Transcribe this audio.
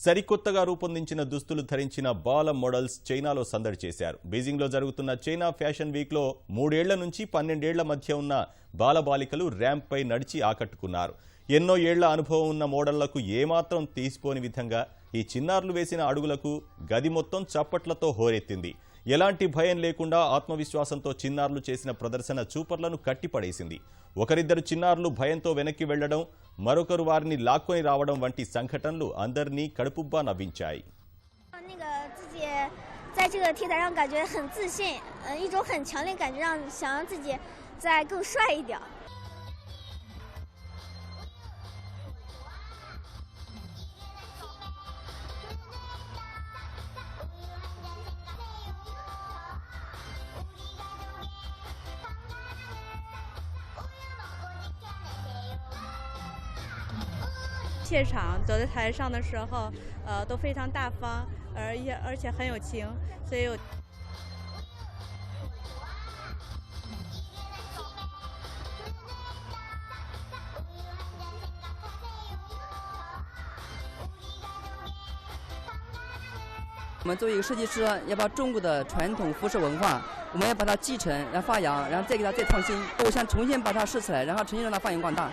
సరికొత్తగా రూపొందించిన దుస్తులు ధరించిన బాల మోడల్స్ చైనాలో సందడి చేశారు. బీజింగ్లో జరుగుతున్న చైనా ఫ్యాషన్ వీక్లో 3 ఏళ్ల నుంచి 12 ఏళ్ల మధ్య ఉన్న బాలబాలికలు ర్యాంప్పై నడిచి ఆకట్టుకున్నారు. ఎన్నో ఏళ్ల అనుభవం ఉన్న మోడళ్లకు ఏమాత్రం తీసిపోని విధంగా ఈ చిన్నారులు వేసిన అడుగులకు గది మొత్తం చప్పట్లతో హోరెత్తింది. ఎలాంటి భయం లేకుండా ఆత్మవిశ్వాసంతో చిన్నారులు చేసిన ప్రదర్శన చూపర్లను కట్టిపడేసింది. ఒకరిద్దరు చిన్నారులు భయంతో వెనక్కి వెళ్లడం, మరొకరు వారిని లాక్కొని రావడం వంటి సంఘటనలు అందరినీ కడుపుబ్బా నవ్వించాయి. 在这个 T 台上感觉很自信，一种很强烈感觉想让自己再更帅一点。怯场，走在台上的时候，都非常大方，而且很有情，所以我们作为一个设计师，要把中国的传统服饰文化，我们要把它继承，然后发扬，然后再给它再创新。我想重新把它拾起来，然后重新让它发扬光大。